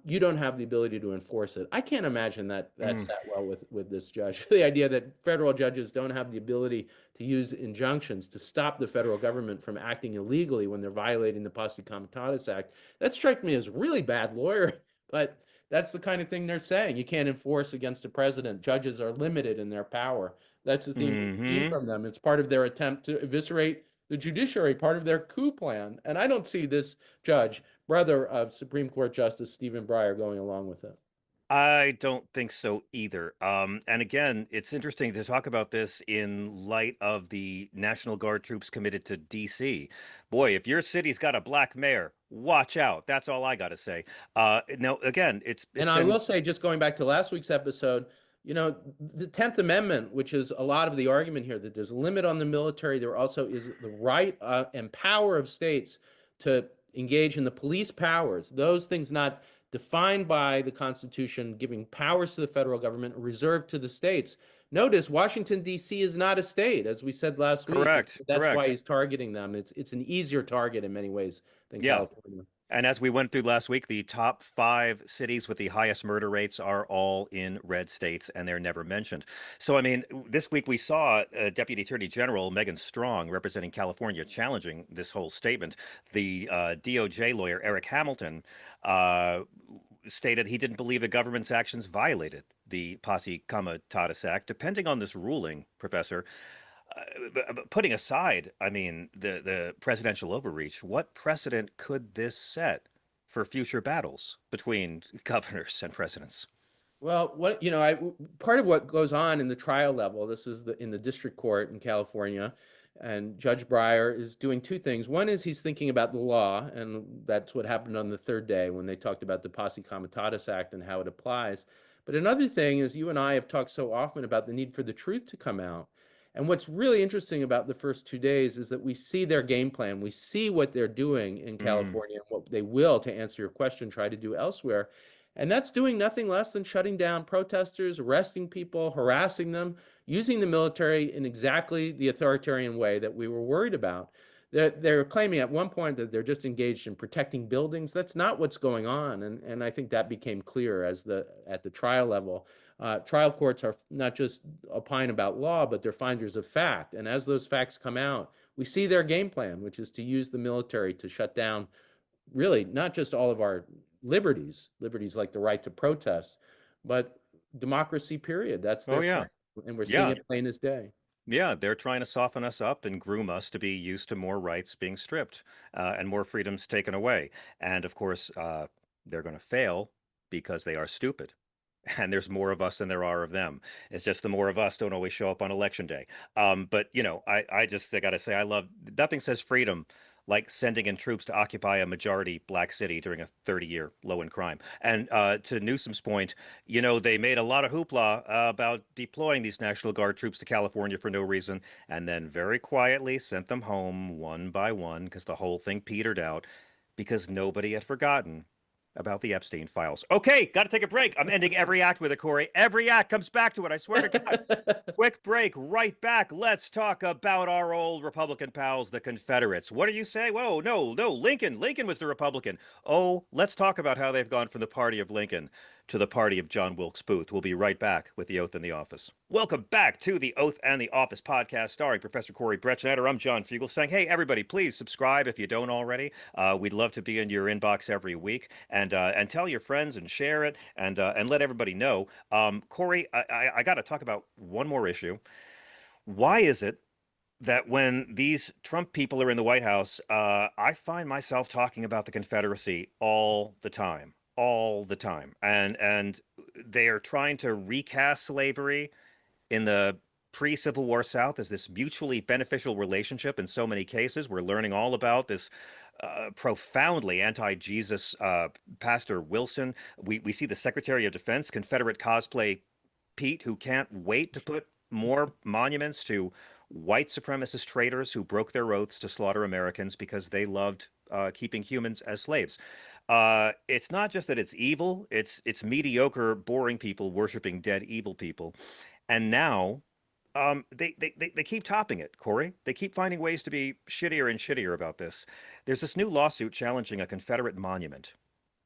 you don't have the ability to enforce it." I can't imagine that Mm. sat well with this judge. The idea that federal judges don't have the ability to use injunctions to stop the federal government from acting illegally when they're violating the Posse Comitatus Act. That strikes me as really bad lawyer, but that's the kind of thing they're saying. You can't enforce against a president. Judges are limited in their power. That's the theme we've seen Hmm. from them. It's part of their attempt to eviscerate the judiciary, part of their coup plan. And I don't see this judge, brother of Supreme Court Justice Stephen Breyer, going along with it. I don't think so either. And again, it's interesting to talk about this in light of the National Guard troops committed to DC. Boy, if your city's got a black mayor, watch out. That's all I got to say. Now, again, And it's I been will say, just going back to last week's episode, the 10th Amendment, which is a lot of the argument here, that there's a limit on the military. There also is the right and power of states to engage in the police powers. Those things not defined by the Constitution, giving powers to the federal government, reserved to the states. Notice Washington, D.C. is not a state, as we said last week. correct, That's why correct. he's targeting them. It's an easier target in many ways than Yeah. California. And as we went through last week, the top 5 cities with the highest murder rates are all in red states, and they're never mentioned. So, I mean, this week we saw Deputy Attorney General Megan Strong, representing California, challenging this whole statement. The DOJ lawyer, Eric Hamilton, uh, stated he didn't believe the government's actions violated the Posse Comitatus Act. Depending on this ruling, Professor, putting aside, I mean, the presidential overreach, what precedent could this set for future battles between governors and presidents? Well, part of what goes on in the trial level, this is in the district court in California, and Judge Breyer is doing two things. One is he's thinking about the law, and that's what happened on the third day when they talked about the Posse Comitatus Act and how it applies. But another thing is you and I have talked so often about the need for the truth to come out. And what's really interesting about the first 2 days is that we see their game plan. We see what they're doing in Mm. California and what they will, to answer your question, try to do elsewhere. And that's doing nothing less than shutting down protesters, arresting people, harassing them, using the military in exactly the authoritarian way that we were worried about. They're claiming at one point that they're just engaged in protecting buildings. That's not what's going on, and I think that became clear at the trial level. Trial courts are not just opine about law, but they're finders of fact. And as those facts come out, we see their game plan, which is to use the military to shut down really not just all of our liberties like the right to protest, but democracy, period. That's Oh their yeah, plan. And we're seeing yeah, it plain as day. yeah. They're trying to soften us up and groom us to be used to more rights being stripped and more freedoms taken away. And of course, they're going to fail because they are stupid. And there's more of us than there are of them. It's just the more of us don't always show up on election day. But I got to say, I love nothing says freedom like sending in troops to occupy a majority black city during a 30-year low in crime. And to Newsom's point, they made a lot of hoopla about deploying these National Guard troops to California for no reason, and then very quietly sent them home one by one because the whole thing petered out. because nobody had forgotten about the Epstein files. Okay, got to take a break. I'm ending every act with it, Corey. Every act comes back to it. I swear to God. Quick break, right back. Let's talk about our old Republican pals, the Confederates. What do you say? Whoa, no, no, Lincoln. Lincoln was the Republican. Oh, let's talk about how they've gone from the party of Lincoln to the party of John Wilkes Booth. We'll be right back with The Oath and the Office. Welcome back to the Oath and the Office podcast starring Professor Corey Brettschneider. I'm John Fugelsang. Hey, everybody, please subscribe if you don't already. We'd love to be in your inbox every week, and tell your friends and share it, and let everybody know. Corey, I got to talk about one more issue. Why is it that when these Trump people are in the White House, I find myself talking about the Confederacy all the time, and they are trying to recast slavery in the pre-Civil War South as this mutually beneficial relationship in so many cases. We're learning all about this profoundly anti-Jesus Pastor Wilson. We see the Secretary of Defense, Confederate cosplay Pete, who can't wait to put more monuments to white supremacist traitors who broke their oaths to slaughter Americans because they loved keeping humans as slaves. It's not just that it's evil; it's mediocre, boring people worshiping dead evil people. And now they keep topping it, Corey. They keep finding ways to be shittier and shittier about this. There's this new lawsuit challenging a Confederate monument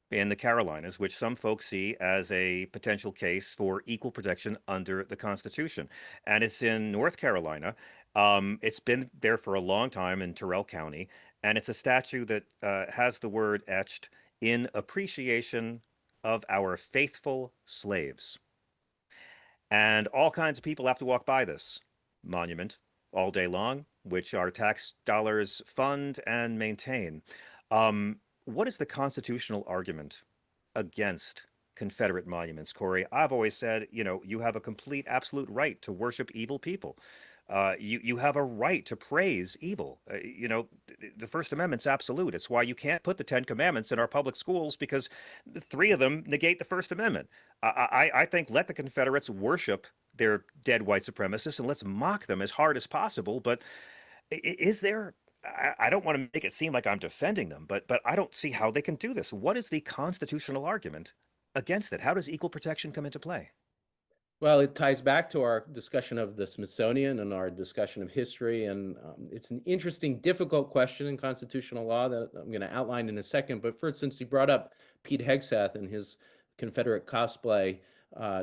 in the Carolinas, which some folks see as a potential case for equal protection under the Constitution. And it's in North Carolina. It's been there for a long time in Terrell County, and it's a statue that has the word etched in appreciation of our faithful slaves. And all kinds of people have to walk by this monument all day long, which our tax dollars fund and maintain. What is the constitutional argument against Confederate monuments, Corey? I've always said, you have a complete, absolute right to worship evil people. You have a right to praise evil. The First Amendment's absolute. It's why you can't put the Ten Commandments in our public schools because three of them negate the First Amendment. I think let the Confederates worship their dead white supremacists and let's mock them as hard as possible. But is there? I don't want to make it seem like I'm defending them, but I don't see how they can do this. What is the constitutional argument against it? How does equal protection come into play? Well, it ties back to our discussion of the Smithsonian and our discussion of history. And it's an interesting, difficult question in constitutional law that I'm going to outline in a second. But first, since you brought up Pete Hegseth and his Confederate cosplay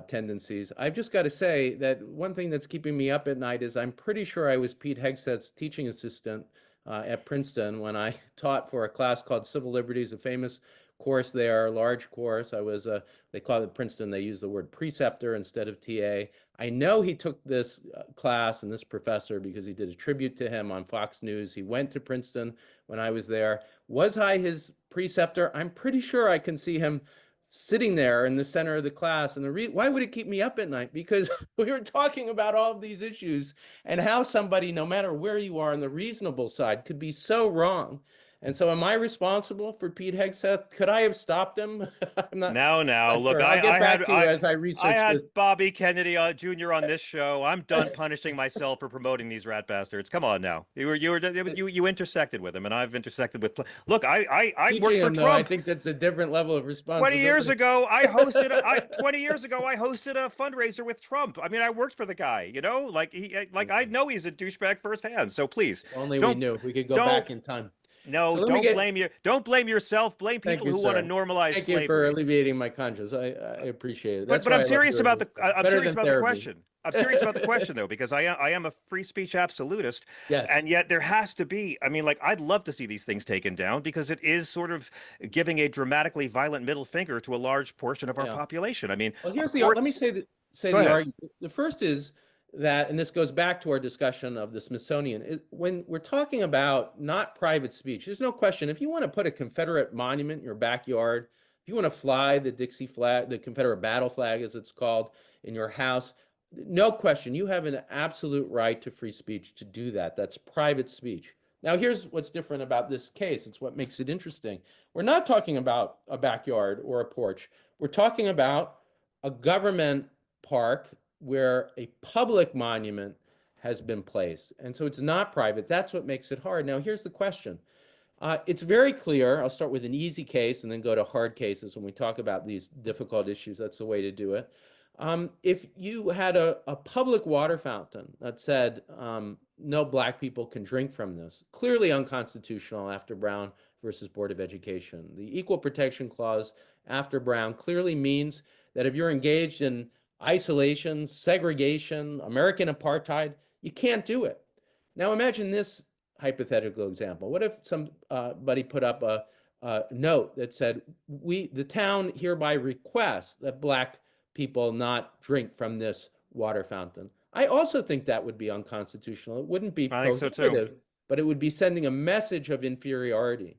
tendencies, I've just got to say that one thing that's keeping me up at night is I'm pretty sure I was Pete Hegseth's teaching assistant at Princeton when I taught for a class called Civil Liberties, a famous course there, a large course. I was they call it Princeton, they use the word preceptor instead of TA. I know he took this class and this professor because he did a tribute to him on Fox News. He went to Princeton when I was there. Was I his preceptor? I'm pretty sure I can see him sitting there in the center of the class. And why would it keep me up at night? Because we were talking about all of these issues and how somebody, no matter where you are on the reasonable side, could be so wrong. And so am I responsible for Pete Hegseth? Could I have stopped him? I'm Now, not look, sure. I'll get back to you as I I research had this. Bobby Kennedy Jr. on this show. I'm done punishing myself for promoting these rat bastards. Come on now, you intersected with him, and I've intersected with. Look, I worked Teaching for him, though, I Trump. think that's a different level of 20 years responsibility. ago, 20 years ago, I hosted a fundraiser with Trump. I mean, I worked for the guy, I know he's a douchebag firsthand. So please, Only we don't, knew. If we could go don't, back in time. no, So let me get. don't blame yourself. Blame Thank people you, who want to sir. normalize Thank you for slavery. alleviating my conscience. I appreciate it. But That's but why I'm I love serious about journalism. I'm Better serious than about the therapy. question. I'm serious about the question though, because I am a free speech absolutist, Yes. and yet there has to be. I mean, like I'd love to see these things taken down because it is sort of giving a dramatically violent middle finger to a large portion of our Yeah. population. I mean, Well, our here's the. Let me courts. say Go the ahead. argument. The first is that, and this goes back to our discussion of the Smithsonian. When we're talking about not private speech, there's no question. If you want to put a Confederate monument in your backyard, if you want to fly the Dixie flag, the Confederate battle flag, as it's called, in your house, no question, you have an absolute right to free speech to do that. That's private speech. Now, here's what's different about this case. It's what makes it interesting. We're not talking about a backyard or a porch. We're talking about a government park where a public monument has been placed. And so it's not private. That's what makes it hard. Now, here's the question. It's very clear. I'll start with an easy case and then go to hard cases when we talk about these difficult issues. That's the way to do it. If you had a public water fountain that said no black people can drink from this, clearly unconstitutional after Brown versus Board of Education. The Equal Protection Clause after Brown clearly means that if you're engaged in isolation, segregation, American apartheid, you can't do it. Now imagine this hypothetical example. What if somebody put up a note that said, the town hereby requests that black people not drink from this water fountain? I also think that would be unconstitutional. It wouldn't be I think so too. prohibitive, but it would be sending a message of inferiority.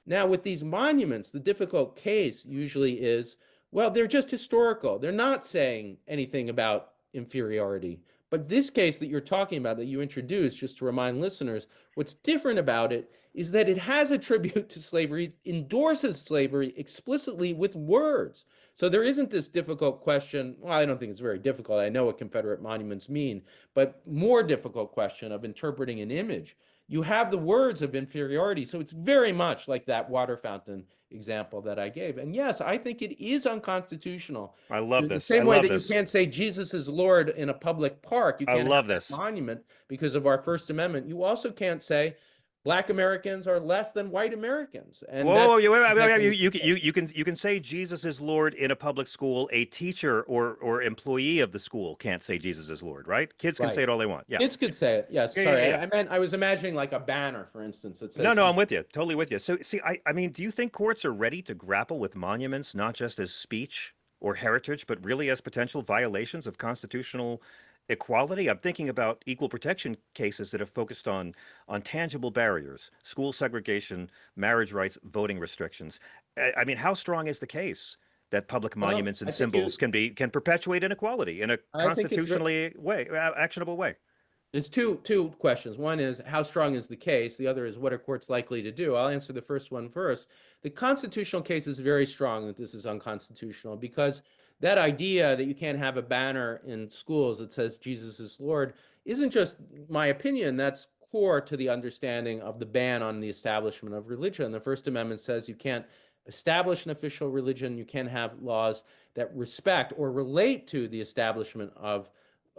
Now, with these monuments, the difficult case usually is, well, they're just historical. They're not saying anything about inferiority. But this case that you're talking about, that you introduced, just to remind listeners, what's different about it is that it has a tribute to slavery, endorses slavery explicitly with words. So there isn't this difficult question. Well, I don't think it's very difficult. I know what Confederate monuments mean, but more difficult question of interpreting an image. You have the words of inferiority. So it's very much like that water fountain example that I gave. And yes, I think it is unconstitutional. I love The this. I same way love that you this. can't say Jesus is Lord in a public park, you I can't have love a this. monument because of our First Amendment. You also can't say Black Americans are less than white Americans, and Whoa, that's you, exactly you can say Jesus is Lord in a public school. A teacher or employee of the school can't say Jesus is Lord, right? Kids can say right. it all they want. Yeah. Kids could say it. Yes, Yeah, yeah, sorry. yeah. I was imagining like a banner, for instance, that No, says no, I'm with you. Totally with you. So, see, I mean, do you think courts are ready to grapple with monuments, not just as speech or heritage, but really as potential violations of constitutional equality? I'm thinking about equal protection cases that have focused on tangible barriers, school segregation, marriage rights, voting restrictions. I mean, how strong is the case that public well, monuments and symbols can perpetuate inequality in a I think it's constitutionally actionable way? It's two questions. One is how strong is the case? The other is what are courts likely to do? I'll answer the first one first. The constitutional case is very strong that this is unconstitutional because that idea that you can't have a banner in schools that says Jesus is Lord isn't just my opinion. That's core to the understanding of the ban on the establishment of religion. The First Amendment says you can't establish an official religion, you can't have laws that respect or relate to the establishment of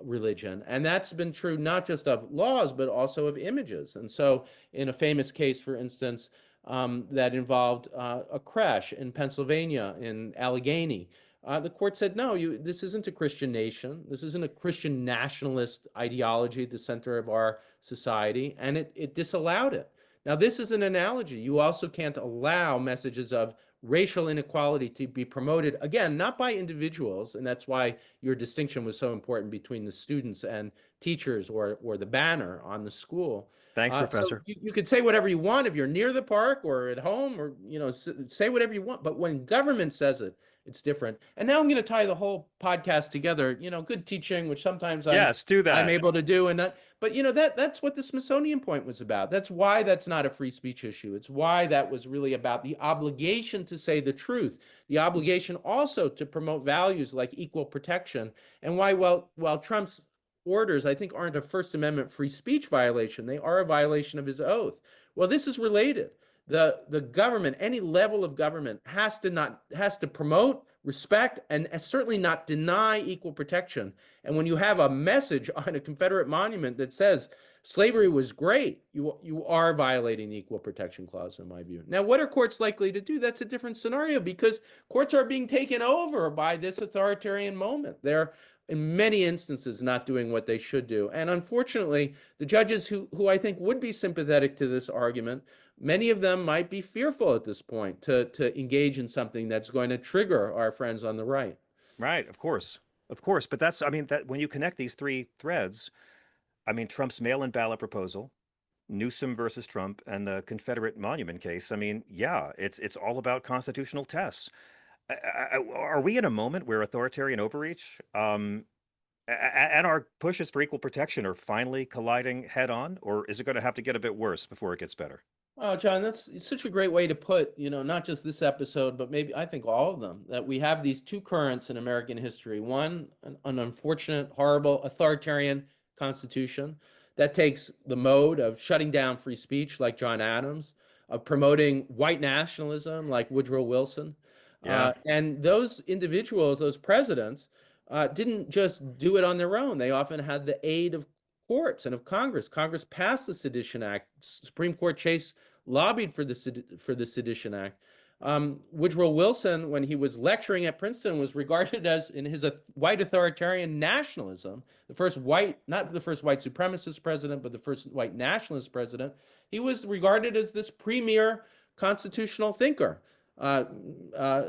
religion. And that's been true not just of laws, but also of images. And so, in a famous case, for instance, that involved a crash in Pennsylvania, in Allegheny, the court said, no, this isn't a Christian nation. This isn't a Christian nationalist ideology at the center of our society. And it disallowed it. Now, this is an analogy. You also can't allow messages of racial inequality to be promoted, again, not by individuals, and that's why your distinction was so important between the students and teachers or the banner on the school. Thanks, So Professor. you could say whatever you want if you're near the park or at home, or say whatever you want. But when government says it, it's different. And now I'm going to tie the whole podcast together. Good teaching, which sometimes Yes, do I'm that. able to do, and not, but that's what the Smithsonian point was about. That's why that's not a free speech issue. It's why that was really about the obligation to say the truth, the obligation also to promote values like equal protection, and why while Trump's orders, I think, aren't a First Amendment free speech violation, they are a violation of his oath. Well, this is related. The government, any level of government, has to promote respect and certainly not deny equal protection. And when you have a message on a Confederate monument that says slavery was great, you are violating the Equal Protection Clause, in my view. Now, what are courts likely to do? That's a different scenario because courts are being taken over by this authoritarian moment. They're in many instances not doing what they should do. And unfortunately, the judges who I think would be sympathetic to this argument, many of them might be fearful at this point to engage in something that's going to trigger our friends on the right. Right, of course. Of course, but I mean, that when you connect these three threads, I mean, Trump's mail-in ballot proposal, Newsom versus Trump, and the Confederate monument case, I mean, yeah, it's all about constitutional tests. Are we in a moment where authoritarian overreach, and our pushes for equal protection are finally colliding head on, or is it going to have to get a bit worse before it gets better? Oh, John, that's such a great way to put, not just this episode, but maybe I think all of them, that we have these two currents in American history. One, an unfortunate, horrible, authoritarian constitution that takes the mode of shutting down free speech, like John Adams, of promoting white nationalism, like Woodrow Wilson. Yeah, And those individuals, those presidents, didn't just do it on their own. They often had the aid of courts and of Congress. Congress passed the Sedition Act. Supreme Court Chase lobbied for the Sedition Act. Woodrow Wilson, when he was lecturing at Princeton, was regarded as, in his white authoritarian nationalism, the first white, not the first white supremacist president, but the first white nationalist president. He was regarded as this premier constitutional thinker. Uh, uh,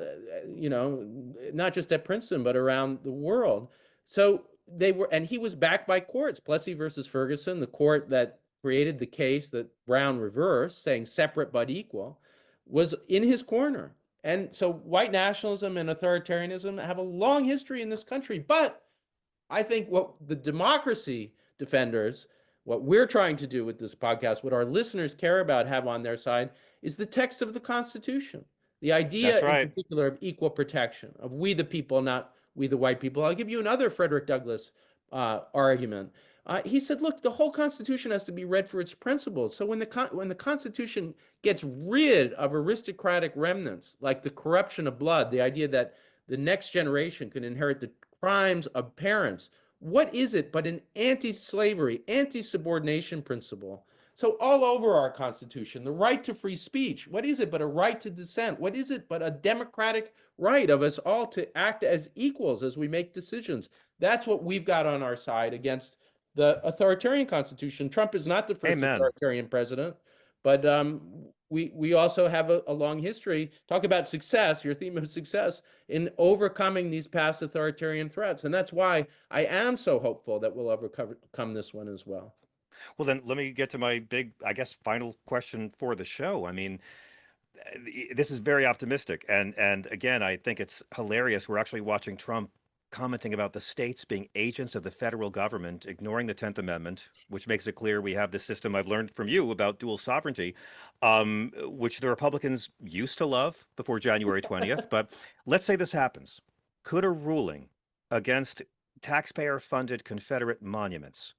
not just at Princeton, but around the world. So they were, and he was backed by courts. Plessy versus Ferguson, the court that created the case that Brown reversed, saying separate but equal, was in his corner. And so white nationalism and authoritarianism have a long history in this country. But I think what the democracy defenders, what we're trying to do with this podcast, what our listeners care about, have on their side is the text of the Constitution. The idea that's in right. particular of equal protection, of we the people, not we the white people. I'll give you another Frederick Douglass argument. He said, look, the whole Constitution has to be read for its principles. So when the Constitution gets rid of aristocratic remnants, like the corruption of blood, the idea that the next generation can inherit the crimes of parents, what is it but an anti-slavery, anti-subordination principle? So all over our Constitution, the right to free speech, what is it but a right to dissent? What is it but a democratic right of us all to act as equals as we make decisions? That's what we've got on our side against the authoritarian Constitution. Trump is not the first Amen. authoritarian president, but we also have a long history. Talk about success, your theme of success, in overcoming these past authoritarian threats. And that's why I am so hopeful that we'll overcome this one as well. Well, then let me get to my big, I guess, final question for the show. I mean, this is very optimistic, and again, I think it's hilarious. We're actually watching Trump commenting about the states being agents of the federal government, ignoring the 10th Amendment, which makes it clear we have this system I've learned from you about dual sovereignty, which the Republicans used to love before January 20th. But let's say this happens. Could a ruling against taxpayer-funded Confederate monuments,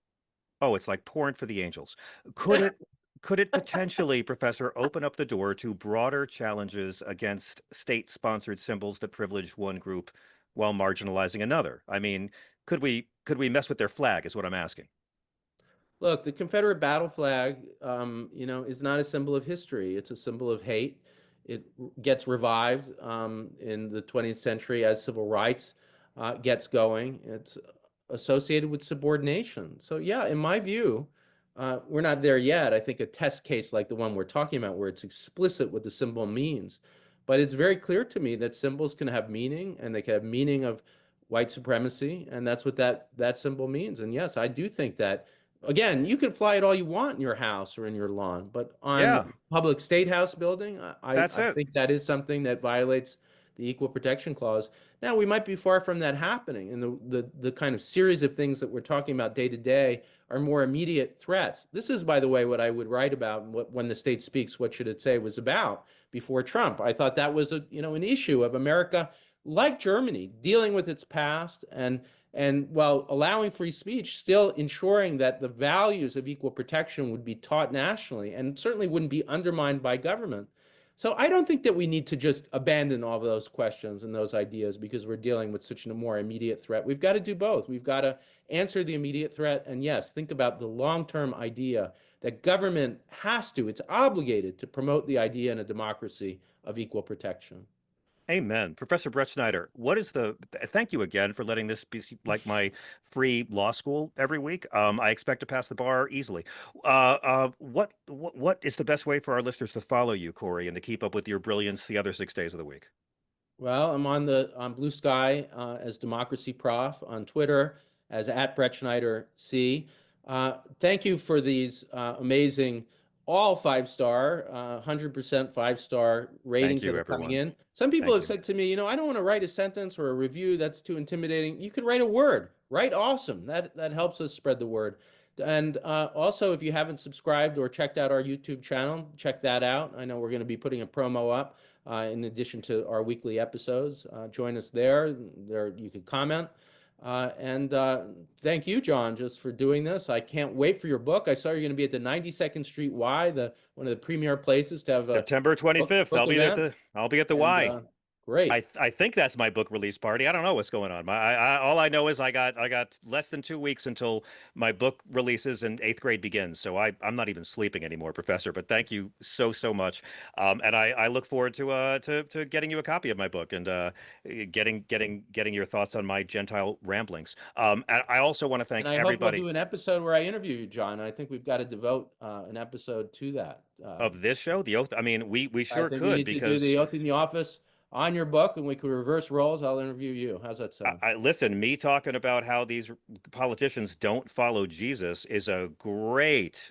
oh, it's like pouring for the angels. Could it could it potentially, Professor, open up the door to broader challenges against state-sponsored symbols that privilege one group while marginalizing another? I mean, could we mess with their flag, is what I'm asking. Look, the Confederate battle flag, is not a symbol of history. It's a symbol of hate. It gets revived in the 20th century as civil rights gets going. It's associated with subordination. So, yeah, in my view, we're not there yet. I think a test case like the one we're talking about, where it's explicit what the symbol means. But it's very clear to me that symbols can have meaning, and they can have meaning of white supremacy, and that's what that symbol means. And yes, I do think that, again, you can fly it all you want in your house or in your lawn, but on Yeah, the public state house building, that's I it. think that is something that violates the Equal Protection Clause. Now, we might be far from that happening, and the kind of series of things that we're talking about day to day are more immediate threats. This is, by the way, what I would write about when the state speaks, what should it say, was about before Trump. I thought that was an issue of America, like Germany, dealing with its past and while allowing free speech, still ensuring that the values of equal protection would be taught nationally and certainly wouldn't be undermined by government. So I don't think that we need to just abandon all of those questions and those ideas because we're dealing with such a more immediate threat. We've got to do both. We've got to answer the immediate threat and, yes, think about the long-term idea that government has to, it's obligated to promote the idea in a democracy of equal protection. Amen. Professor Brettschneider, thank you again for letting this be like my free law school every week. I expect to pass the bar easily. What is the best way for our listeners to follow you, Corey, and to keep up with your brilliance the other 6 days of the week? Well, I'm on Blue Sky as Democracy Prof, on Twitter as at Brettschneider C. Thank you for these amazing, all 5-star, 100% 5-star Thank ratings that you, are coming everyone. in. Some people Thank have you. said to me, I don't want to write a sentence or a review that's too intimidating. You can write a word. Write awesome. That helps us spread the word. And also, if you haven't subscribed or checked out our YouTube channel, check that out. I know we're going to be putting a promo up in addition to our weekly episodes. Join us there. There you could comment. And thank you, John, just for doing this. I can't wait for your book. I saw you're going to be at the 92nd Street Y, one of the premier places to have a September book 25th. event. I'll be at the And Y. great. I think that's my book release party. I don't know what's going on. All I know is I got less than 2 weeks until my book releases and eighth grade begins. So I'm not even sleeping anymore, Professor. But thank you so much. And I look forward to getting you a copy of my book and getting your thoughts on my Gentile ramblings. And I also want to And thank I hope we'll everybody do an episode where I interview you, John. I think we've got to devote an episode to that. of this show, The Oath. I mean, we I sure think we could need to do the because oath in the office on your book, and we could reverse roles. I'll interview you. How's that sound? listen, me talking about how these politicians don't follow Jesus is a great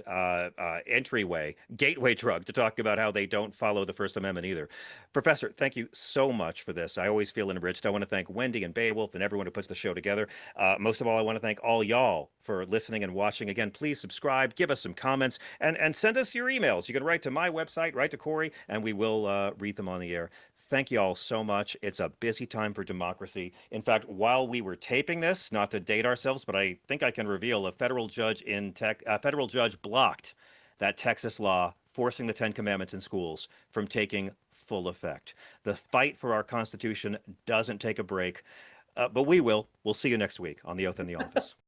gateway drug to talk about how they don't follow the First Amendment either. Professor, thank you so much for this. I always feel enriched. I want to thank Wendy and Beowulf and everyone who puts the show together. Most of all, I want to thank all y'all for listening and watching. Again, please subscribe, give us some comments, and send us your emails. You can write to my website, write to Corey, and we will read them on the air. Thank you all so much. It's a busy time for democracy. In fact, while we were taping this, not to date ourselves, but I think I can reveal a federal judge blocked that Texas law forcing the Ten Commandments in schools from taking full effect. The fight for our Constitution doesn't take a break, but we will. We'll see you next week on The Oath in the Office.